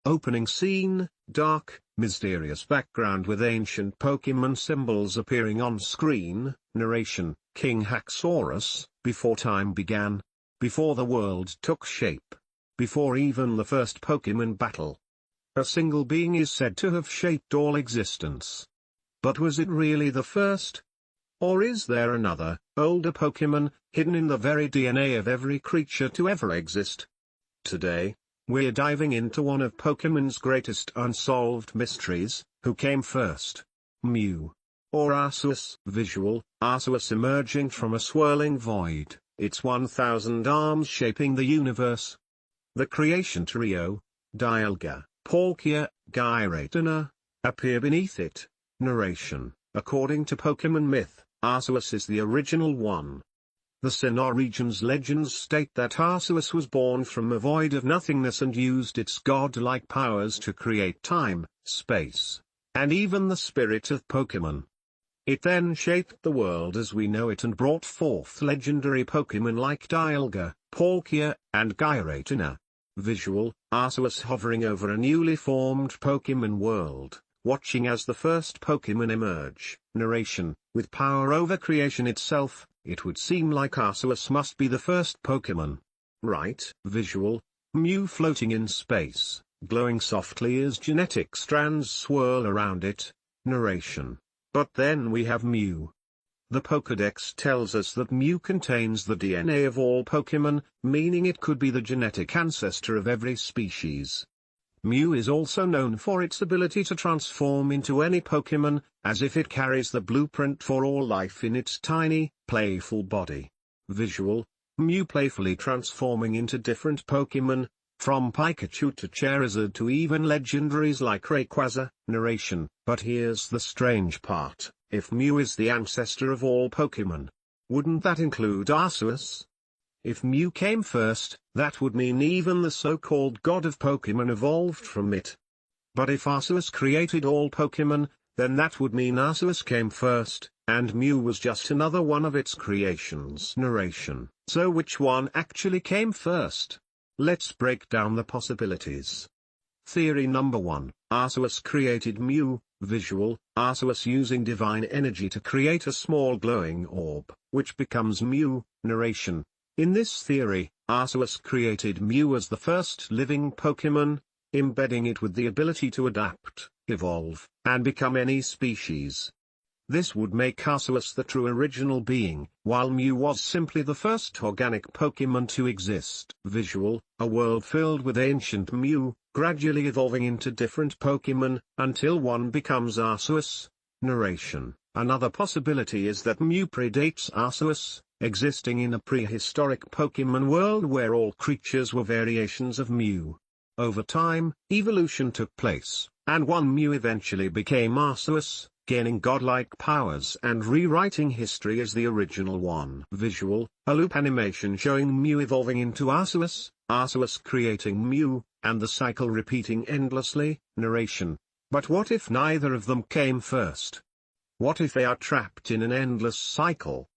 Opening scene, dark, mysterious background with ancient Pokemon symbols appearing on screen. Narration, King Haxorus. Before time began. Before the world took shape. Before even the first Pokemon battle. A single being is said to have shaped all existence. But was it really the first? Or is there another, older Pokemon, hidden in the very DNA of every creature to ever exist? Today, we're diving into one of Pokemon's greatest unsolved mysteries: who came first? Mew or Arceus? Visual, Arceus emerging from a swirling void, its 1,000 arms shaping the universe. The creation trio, Dialga, Palkia, Giratina, appear beneath it. Narration, according to Pokemon myth, Arceus is the original one. The Sinnoh region's legends state that Arceus was born from a void of nothingness and used its godlike powers to create time, space, and even the spirit of Pokemon. It then shaped the world as we know it and brought forth legendary Pokemon like Dialga, Palkia, and Giratina. Visual, Arceus hovering over a newly formed Pokemon world, watching as the first Pokemon emerge. Narration, with power over creation itself, it would seem like Arceus must be the first Pokemon. Right? Visual, Mew floating in space, glowing softly as genetic strands swirl around it. Narration. But then we have Mew. The Pokédex tells us that Mew contains the DNA of all Pokemon, meaning it could be the genetic ancestor of every species. Mew is also known for its ability to transform into any Pokemon, as if it carries the blueprint for all life in its tiny, playful body. Visual, Mew playfully transforming into different Pokemon, from Pikachu to Charizard to even legendaries like Rayquaza. Narration, but here's the strange part: if Mew is the ancestor of all Pokemon, wouldn't that include Arceus? If Mew came first, that would mean even the so-called god of Pokemon evolved from it. But if Arceus created all Pokemon, then that would mean Arceus came first, and Mew was just another one of its creations. Narration, so which one actually came first? Let's break down the possibilities. Theory number 1, Arceus created Mew. Visual, Arceus using divine energy to create a small glowing orb, which becomes Mew. Narration, in this theory, Arceus created Mew as the first living Pokemon, embedding it with the ability to adapt, evolve, and become any species. This would make Arceus the true original being, while Mew was simply the first organic Pokemon to exist. Visual, a world filled with ancient Mew, gradually evolving into different Pokemon, until one becomes Arceus. Narration, another possibility is that Mew predates Arceus, existing in a prehistoric Pokemon world where all creatures were variations of Mew. Over time, evolution took place, and one Mew eventually became Arceus, gaining godlike powers and rewriting history as the original one. Visual, a loop animation showing Mew evolving into Arceus, Arceus creating Mew, and the cycle repeating endlessly. Narration, but what if neither of them came first? What if they are trapped in an endless cycle?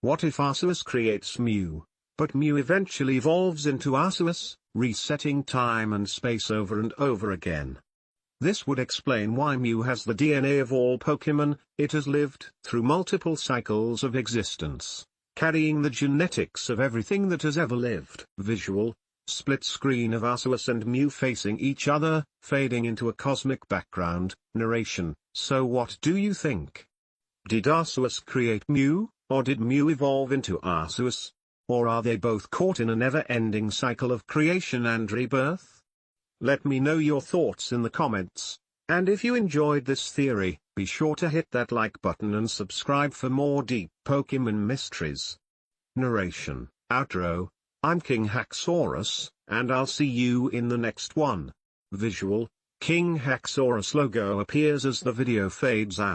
What if Arceus creates Mew, but Mew eventually evolves into Arceus, resetting time and space over and over again? This would explain why Mew has the DNA of all Pokemon. It has lived through multiple cycles of existence, carrying the genetics of everything that has ever lived. Visual, split screen of Arceus and Mew facing each other, fading into a cosmic background. Narration, so what do you think? Did Arceus create Mew, or did Mew evolve into Arceus? Or are they both caught in a never-ending cycle of creation and rebirth? Let me know your thoughts in the comments, and if you enjoyed this theory, be sure to hit that like button and subscribe for more deep Pokemon mysteries. Narration, outro, I'm King Haxorus, and I'll see you in the next one. Visual, King Haxorus logo appears as the video fades out.